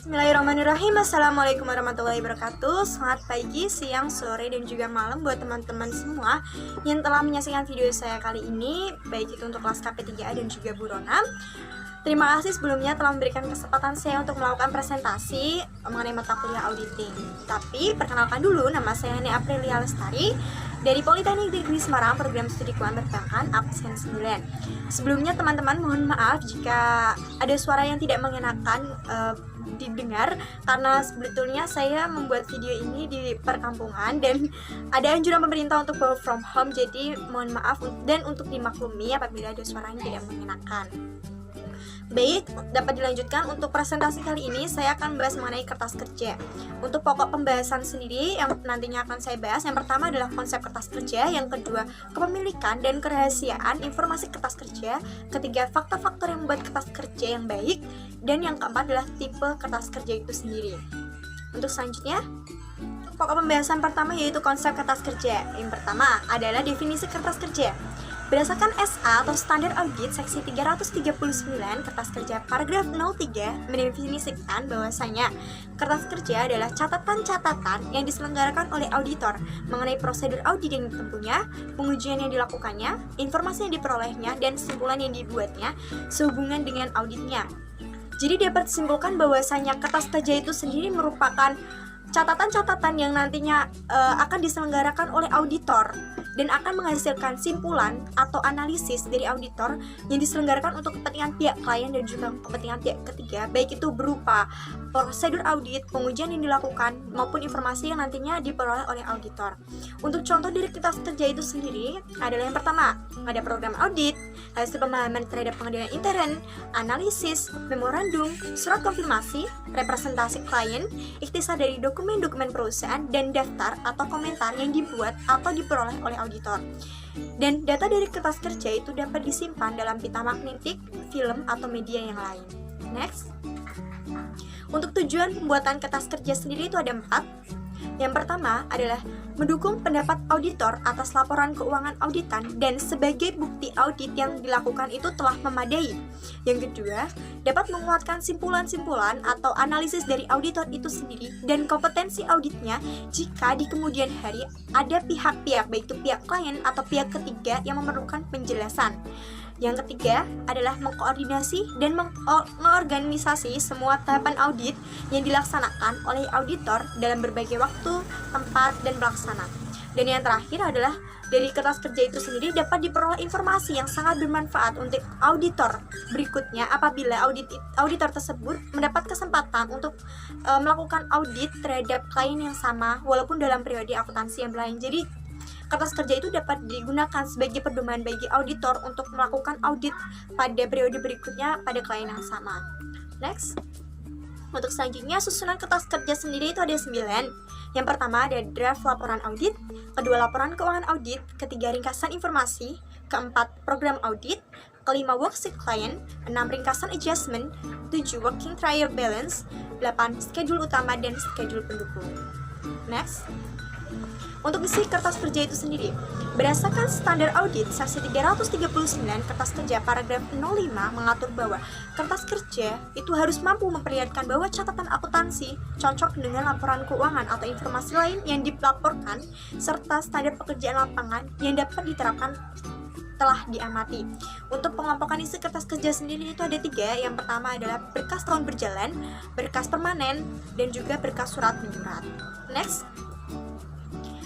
Bismillahirrahmanirrahim. Assalamualaikum warahmatullahi wabarakatuh. Selamat pagi, siang, sore, dan juga malam buat teman-teman semua yang telah menyaksikan video saya kali ini, baik itu untuk kelas KP3A dan juga Buronam. Terima kasih sebelumnya telah memberikan kesempatan saya untuk melakukan presentasi mengenai mata kuliah auditing. Tapi perkenalkan dulu, nama saya Hani Aprilia Lestari dari Politeknik Negeri Semarang, program studi keuangan perbankan absen 9. Sebelumnya teman-teman mohon maaf jika ada suara yang tidak mengenakan didengar, karena sebetulnya saya membuat video ini di perkampungan dan ada anjuran pemerintah untuk work from home, jadi mohon maaf dan untuk dimaklumi apabila ada suara yang tidak mengenakan. Baik, dapat dilanjutkan. Untuk presentasi kali ini saya akan membahas mengenai kertas kerja. Untuk pokok pembahasan sendiri yang nantinya akan saya bahas, yang pertama adalah konsep kertas kerja, yang kedua kepemilikan dan kerahasiaan informasi kertas kerja, ketiga faktor-faktor yang membuat kertas kerja yang baik, dan yang keempat adalah tipe kertas kerja itu sendiri. Untuk selanjutnya, pokok pembahasan pertama yaitu konsep kertas kerja. Yang pertama adalah definisi kertas kerja. Berdasarkan SA atau Standar Audit Seksi 339 Kertas Kerja Paragraf 03 mendefinisikan bahwasanya kertas kerja adalah catatan-catatan yang diselenggarakan oleh auditor mengenai prosedur audit yang ditempuhnya, pengujian yang dilakukannya, informasi yang diperolehnya, dan kesimpulan yang dibuatnya sehubungan dengan auditnya. Jadi dapat disimpulkan bahwasanya kertas kerja itu sendiri merupakan catatan-catatan yang nantinya akan diselenggarakan oleh auditor dan akan menghasilkan simpulan atau analisis dari auditor yang diselenggarakan untuk kepentingan pihak klien dan juga kepentingan pihak ketiga, baik itu berupa prosedur audit, pengujian yang dilakukan, maupun informasi yang nantinya diperoleh oleh auditor. Untuk contoh dari kertas kerja itu sendiri adalah yang pertama, ada program audit, hasil pemahaman terhadap pengendalian intern, analisis, memorandum, surat konfirmasi, representasi klien, ikhtisar dari dokumen-dokumen perusahaan, dan daftar atau komentar yang dibuat atau diperoleh oleh auditor. Dan data dari kertas kerja itu dapat disimpan dalam pita magnetik, film, atau media yang lain. Next. Untuk tujuan pembuatan kertas kerja sendiri itu ada 4. Yang pertama adalah mendukung pendapat auditor atas laporan keuangan auditan dan sebagai bukti audit yang dilakukan itu telah memadai. Yang kedua, dapat menguatkan simpulan-simpulan atau analisis dari auditor itu sendiri dan kompetensi auditnya jika di kemudian hari ada pihak-pihak, baik itu pihak klien atau pihak ketiga yang memerlukan penjelasan. Yang ketiga adalah mengkoordinasi dan mengorganisasi semua tahapan audit yang dilaksanakan oleh auditor dalam berbagai waktu, tempat, dan pelaksana. Dan yang terakhir adalah dari kertas kerja itu sendiri dapat diperoleh informasi yang sangat bermanfaat untuk auditor berikutnya apabila auditor tersebut mendapat kesempatan untuk melakukan audit terhadap klien yang sama walaupun dalam periode akuntansi yang lain. Jadi kertas kerja itu dapat digunakan sebagai pedoman bagi auditor untuk melakukan audit pada periode berikutnya pada klien yang sama. Next. Untuk selanjutnya, susunan kertas kerja sendiri itu ada 9. Yang pertama ada draft laporan audit, kedua laporan keuangan audit, ketiga ringkasan informasi, keempat program audit, kelima worksheet klien, 6 ringkasan adjustment, 7 working trial balance, 8 schedule utama dan schedule pendukung. Next. Untuk isi kertas kerja itu sendiri, berdasarkan standar audit seksi 339 kertas kerja paragraf 05 mengatur bahwa kertas kerja itu harus mampu memperlihatkan bahwa catatan akuntansi cocok dengan laporan keuangan atau informasi lain yang dilaporkan serta standar pekerjaan lapangan yang dapat diterapkan telah diamati. Untuk pengelompokan isi kertas kerja sendiri itu ada 3. Yang pertama adalah berkas tahun berjalan, berkas permanen, dan juga berkas surat menyurat. Next.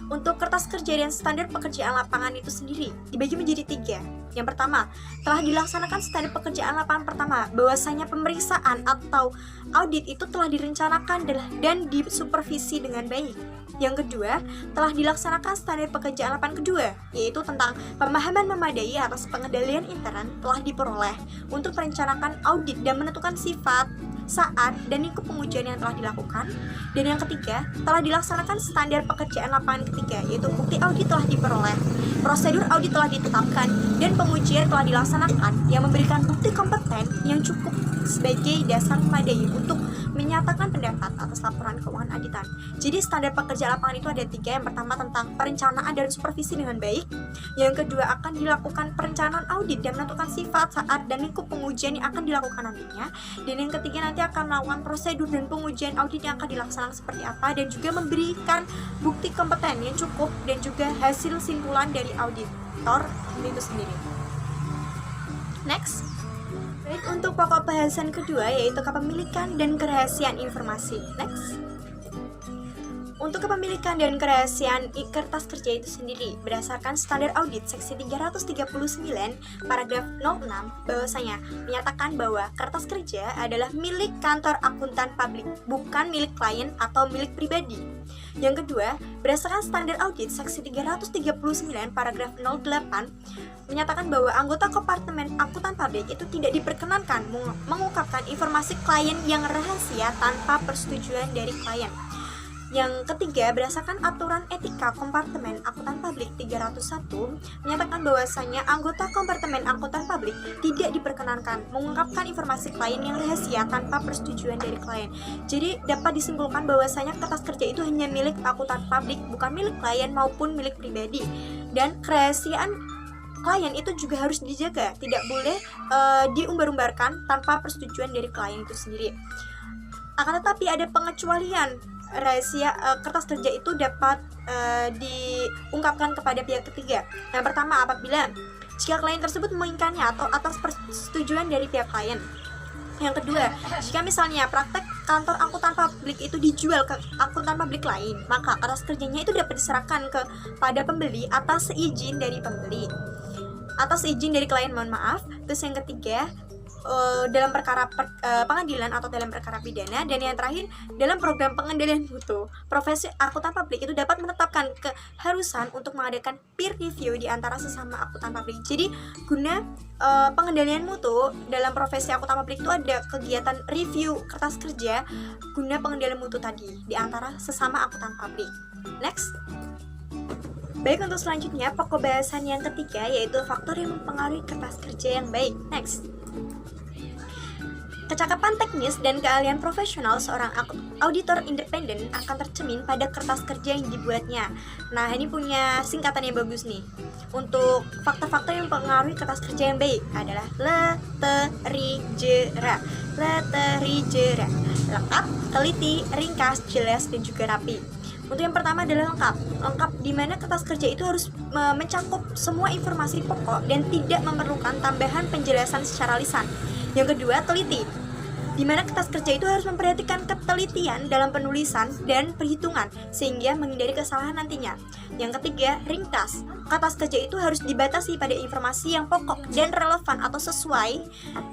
Untuk kertas kerja dan standar pekerjaan lapangan itu sendiri dibagi menjadi 3. Yang pertama, telah dilaksanakan standar pekerjaan lapangan pertama, bahwasanya pemeriksaan atau audit itu telah direncanakan dan disupervisi dengan baik. Yang kedua, telah dilaksanakan standar pekerjaan lapangan kedua, yaitu tentang pemahaman memadai atas pengendalian intern telah diperoleh untuk merencanakan audit dan menentukan sifat, saat, dan lingkup pengujian yang telah dilakukan. Dan yang ketiga, telah dilaksanakan standar pekerjaan lapangan ketiga, yaitu bukti audit telah diperoleh, prosedur audit telah ditetapkan, dan pengujian telah dilaksanakan yang memberikan bukti kompeten yang cukup sebagai dasar memadai untuk menyatakan pendapat atas laporan keuangan auditan. Jadi standar pekerja lapangan itu ada 3. Yang pertama tentang perencanaan dan supervisi dengan baik. Yang kedua akan dilakukan perencanaan audit dan menentukan sifat, saat, dan lingkup pengujian yang akan dilakukan nantinya. Dan yang ketiga nanti akan melakukan prosedur dan pengujian audit yang akan dilaksanakan seperti apa, dan juga memberikan bukti kompeten yang cukup dan juga hasil simpulan dari auditor itu sendiri. Next. Baik, untuk pokok bahasan kedua yaitu kepemilikan dan kerahasiaan informasi. Next. Untuk kepemilikan dan kerahasiaan kertas kerja itu sendiri, berdasarkan standar audit seksi 339 paragraf 06 bahwasanya menyatakan bahwa kertas kerja adalah milik kantor akuntan publik, bukan milik klien atau milik pribadi. Yang kedua, berdasarkan standar audit seksi 339 paragraf 08 menyatakan bahwa anggota kompartemen akuntan publik itu tidak diperkenankan mengungkapkan informasi klien yang rahasia tanpa persetujuan dari klien. Yang ketiga, berdasarkan aturan etika kompartemen akuntan publik 301 menyatakan bahwasanya anggota kompartemen akuntan publik tidak diperkenankan mengungkapkan informasi klien yang rahasia tanpa persetujuan dari klien. Jadi dapat disimpulkan bahwasanya kertas kerja itu hanya milik akuntan publik, bukan milik klien maupun milik pribadi. Dan kerahasiaan klien itu juga harus dijaga, tidak boleh diumbar-umbarkan tanpa persetujuan dari klien itu sendiri. Akan tetapi ada pengecualian. Rahasia kertas kerja itu dapat diungkapkan kepada pihak ketiga. Yang pertama, apabila jika klien tersebut menginginkannya atau atas persetujuan dari pihak klien. Yang kedua, jika misalnya praktek kantor akuntan publik itu dijual ke akuntan publik lain, maka kertas kerjanya itu dapat diserahkan kepada pembeli atas izin dari pembeli, atas izin dari klien, mohon maaf. Terus yang ketiga, dalam perkara pengadilan atau dalam perkara pidana. Dan yang terakhir, dalam program pengendalian mutu, profesi akuntan publik itu dapat menetapkan keharusan untuk mengadakan peer review di antara sesama akuntan publik. Jadi guna pengendalian mutu dalam profesi akuntan publik itu ada kegiatan review kertas kerja guna pengendalian mutu tadi di antara sesama akuntan publik. Next. Baik, untuk selanjutnya pokok bahasan yang ketiga yaitu faktor yang mempengaruhi kertas kerja yang baik. Next. Kecakapan teknis dan keahlian profesional seorang auditor independen akan tercermin pada kertas kerja yang dibuatnya. Nah, ini punya singkatan yang bagus nih. Untuk faktor-faktor yang mempengaruhi kertas kerja yang baik adalah LTRIJERA. LTRIJERA. Lengkap, teliti, ringkas, jelas, dan juga rapi. Untuk yang pertama adalah lengkap. Lengkap di mana kertas kerja itu harus mencakup semua informasi pokok dan tidak memerlukan tambahan penjelasan secara lisan. Yang kedua, teliti, di mana kertas kerja itu harus memperhatikan ketelitian dalam penulisan dan perhitungan sehingga menghindari kesalahan nantinya. Yang ketiga, ringkas. Kertas kerja itu harus dibatasi pada informasi yang pokok dan relevan atau sesuai.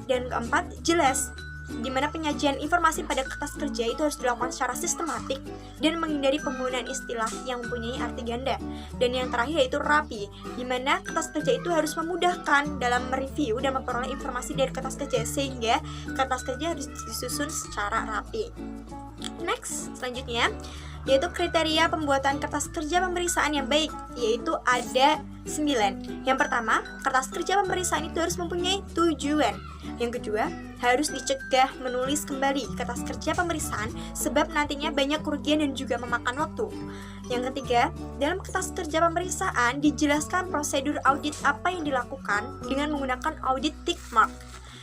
Dan keempat, jelas, di mana penyajian informasi pada kertas kerja itu harus dilakukan secara sistematik dan menghindari penggunaan istilah yang mempunyai arti ganda. Dan yang terakhir yaitu rapi, di mana kertas kerja itu harus memudahkan dalam mereview dan memperoleh informasi dari kertas kerja sehingga kertas kerja harus disusun secara rapi. Next, selanjutnya yaitu kriteria pembuatan kertas kerja pemeriksaan yang baik, yaitu ada 9. Yang pertama, kertas kerja pemeriksaan itu harus mempunyai tujuan. Yang kedua, harus dicegah menulis kembali kertas kerja pemeriksaan sebab nantinya banyak kerugian dan juga memakan waktu. Yang ketiga, dalam kertas kerja pemeriksaan dijelaskan prosedur audit apa yang dilakukan dengan menggunakan audit tick mark.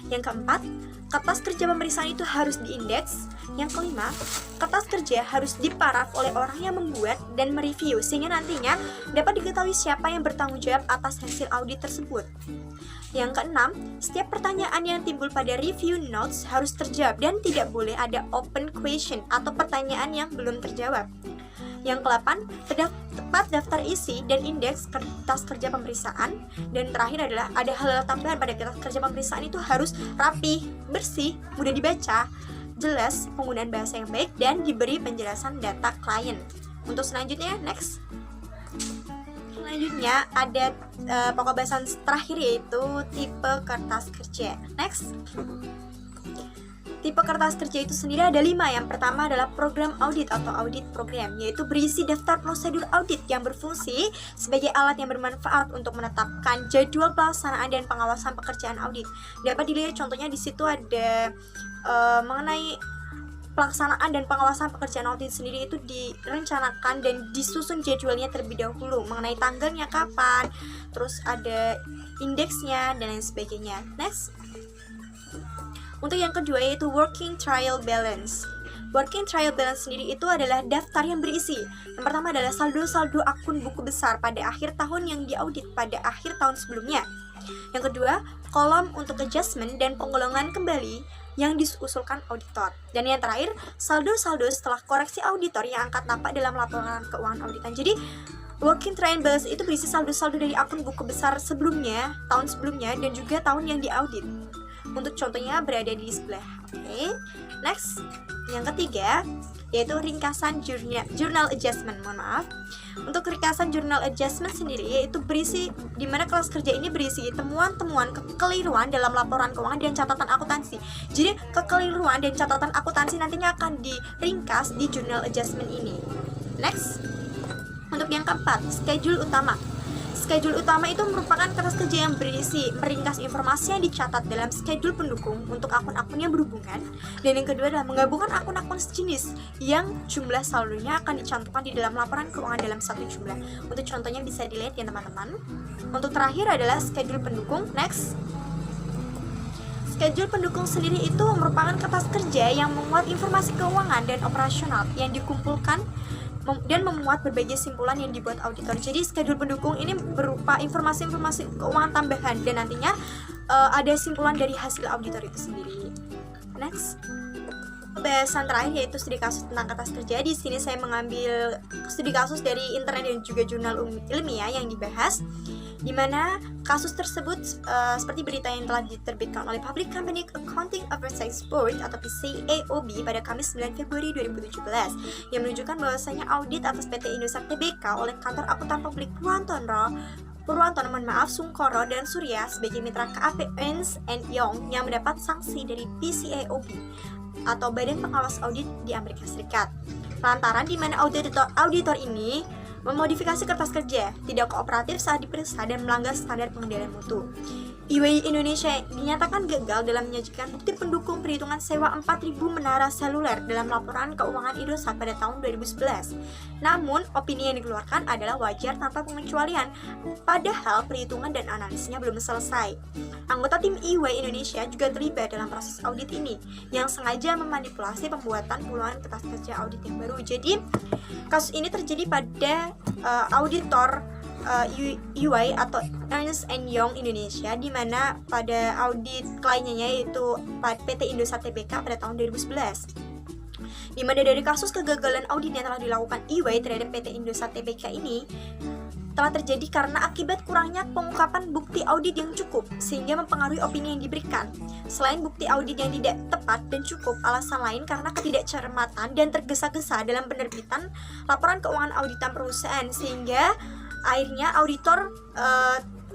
Yang keempat, kertas kerja pemeriksaan itu harus diindeks. Yang kelima, kertas kerja harus diparaf oleh orang yang membuat dan mereview sehingga nantinya dapat diketahui siapa yang bertanggung jawab atas hasil audit tersebut. Yang keenam, setiap pertanyaan yang timbul pada review notes harus terjawab dan tidak boleh ada open question atau pertanyaan yang belum terjawab. Yang ke-8, tepat daftar isi dan indeks kertas kerja pemeriksaan. Dan terakhir adalah ada hal tambahan pada kertas kerja pemeriksaan itu harus rapi, bersih, mudah dibaca, jelas, penggunaan bahasa yang baik, dan diberi penjelasan data klien. Untuk selanjutnya, next. Selanjutnya ada pokok bahasan terakhir yaitu tipe kertas kerja. Next. Tipe kertas kerja itu sendiri ada 5. Yang pertama adalah program audit atau audit program, yaitu berisi daftar prosedur audit yang berfungsi sebagai alat yang bermanfaat untuk menetapkan jadwal pelaksanaan dan pengawasan pekerjaan audit. Dapat dilihat contohnya di situ ada mengenai pelaksanaan dan pengawasan pekerjaan audit sendiri itu direncanakan dan disusun jadwalnya terlebih dahulu mengenai tanggalnya kapan, terus ada indeksnya dan lain sebagainya. Next. Untuk yang kedua yaitu working trial balance. Working trial balance sendiri itu adalah daftar yang berisi. Yang pertama adalah saldo-saldo akun buku besar pada akhir tahun yang diaudit pada akhir tahun sebelumnya. Yang kedua, kolom untuk adjustment dan penggolongan kembali yang diusulkan auditor. Dan yang terakhir, saldo-saldo setelah koreksi auditor yang akan nampak dalam laporan keuangan auditan. Jadi, working trial balance itu berisi saldo-saldo dari akun buku besar sebelumnya, tahun sebelumnya, dan juga tahun yang diaudit. Untuk contohnya berada di sebelah. Oke. Next, yang ketiga yaitu ringkasan journal adjustment. Mohon maaf. Untuk ringkasan journal adjustment sendiri yaitu berisi di mana kelas kerja ini berisi temuan-temuan kekeliruan dalam laporan keuangan dan catatan akuntansi. Jadi kekeliruan dan catatan akuntansi nantinya akan diringkas di journal adjustment ini. Next. Untuk yang keempat, schedule utama. Schedule utama itu merupakan kertas kerja yang berisi meringkas informasi yang dicatat dalam schedule pendukung untuk akun-akun yang berhubungan. Dan yang kedua adalah menggabungkan akun-akun sejenis yang jumlah saldonya akan dicantumkan di dalam laporan keuangan dalam satu jumlah. Untuk contohnya bisa dilihat ya teman-teman. Untuk terakhir adalah schedule pendukung. Next. Schedule pendukung sendiri itu merupakan kertas kerja yang memuat informasi keuangan dan operasional yang dikumpulkan dan memuat berbagai simpulan yang dibuat auditor. Jadi schedule pendukung ini berupa informasi-informasi keuangan tambahan dan nantinya ada simpulan dari hasil auditor itu sendiri. Next. Pembahasan terakhir yaitu studi kasus tentang kertas kerja. Di sini saya mengambil studi kasus dari internet dan juga jurnal ilmiah yang dibahas, di mana kasus tersebut seperti berita yang telah diterbitkan oleh Public Company Accounting Oversight Board atau PCAOB pada Kamis 9 Februari 2017 yang menunjukkan bahwasanya audit atas PT Indosat Tbk oleh kantor akuntan publik Purwantono, Sungkoro dan Surya sebagai mitra KAP Ernst & Young yang mendapat sanksi dari PCAOB atau Badan Pengawas Audit di Amerika Serikat. Lantaran di mana auditor ini memodifikasi kertas kerja, tidak kooperatif saat diperiksa dan melanggar standar pengendalian mutu. EY Indonesia dinyatakan gagal dalam menyajikan bukti pendukung perhitungan sewa 4.000 menara seluler dalam laporan keuangan Indosat pada tahun 2011. Namun, opini yang dikeluarkan adalah wajar tanpa pengecualian, padahal perhitungan dan analisisnya belum selesai. Anggota tim EY Indonesia juga terlibat dalam proses audit ini, yang sengaja memanipulasi pembuatan puluhan kertas kerja audit yang baru. Jadi, kasus ini terjadi pada auditor EY atau Ernst & Young Indonesia, di mana pada audit kliennya yaitu PT Indosat Tbk pada tahun 2011. Di mana dari kasus kegagalan audit yang telah dilakukan EY terhadap PT Indosat Tbk ini telah terjadi karena akibat kurangnya pengungkapan bukti audit yang cukup sehingga mempengaruhi opini yang diberikan. Selain bukti audit yang tidak tepat dan cukup, alasan lain karena ketidakcermatan dan tergesa-gesa dalam penerbitan laporan keuangan auditan perusahaan sehingga akhirnya auditor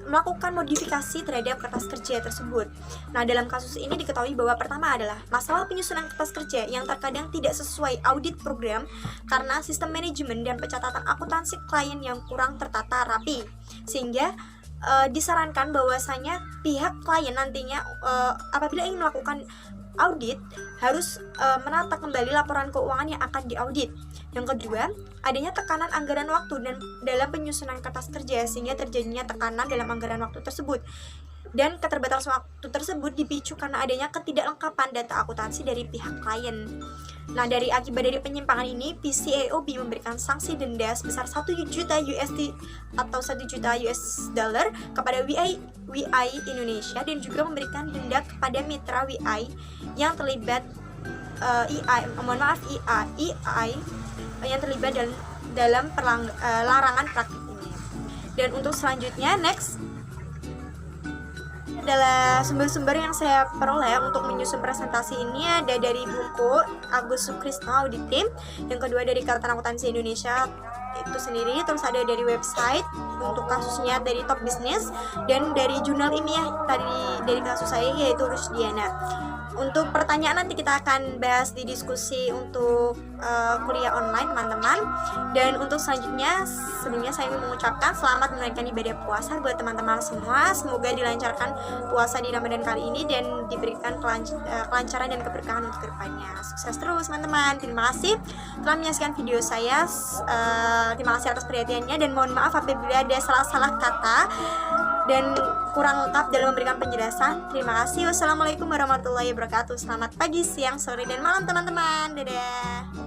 melakukan modifikasi terhadap kertas kerja tersebut. Nah, dalam kasus ini diketahui bahwa pertama adalah masalah penyusunan kertas kerja yang terkadang tidak sesuai audit program karena sistem manajemen dan pencatatan akuntansi klien yang kurang tertata rapi, sehingga disarankan bahwasanya pihak klien nantinya apabila ingin melakukan audit harus menata kembali laporan keuangan yang akan diaudit. Yang kedua, adanya tekanan anggaran waktu dan dalam penyusunan kertas kerja sehingga terjadinya tekanan dalam anggaran waktu tersebut. Dan keterbatasan waktu tersebut dipicu karena adanya ketidaklengkapan data akuntansi dari pihak klien. Nah, dari akibat dari penyimpangan ini, PCAOB memberikan sanksi denda sebesar 1 juta USD atau 1 juta US dollar kepada WI Indonesia dan juga memberikan denda kepada mitra WI yang terlibat EI yang terlibat dalam larangan praktik ini. Dan untuk selanjutnya, next adalah sumber-sumber yang saya peroleh untuk menyusun presentasi ini ada dari buku Agus Sukrisno Audit Team, yang kedua dari Ikatan Akuntansi Indonesia itu sendiri, terus ada dari website untuk kasusnya dari Top Business, dan dari jurnal ilmiah tadi dari kasus saya yaitu Rusdiana. Untuk pertanyaan nanti kita akan bahas di diskusi untuk kuliah online teman-teman. Dan untuk selanjutnya, sebelumnya saya ingin mengucapkan selamat menunaikan ibadah puasa buat teman-teman semua. Semoga dilancarkan puasa di Ramadan kali ini dan diberikan kelancaran dan keberkahan untuk kedepannya. Sukses terus teman-teman. Terima kasih telah menyaksikan video saya. Terima kasih atas perhatiannya dan mohon maaf apabila ada salah-salah kata dan kurang lengkap dalam memberikan penjelasan. Terima kasih. Wassalamualaikum warahmatullahi wabarakatuh. Selamat pagi, siang, sore, dan malam teman-teman. Dadah.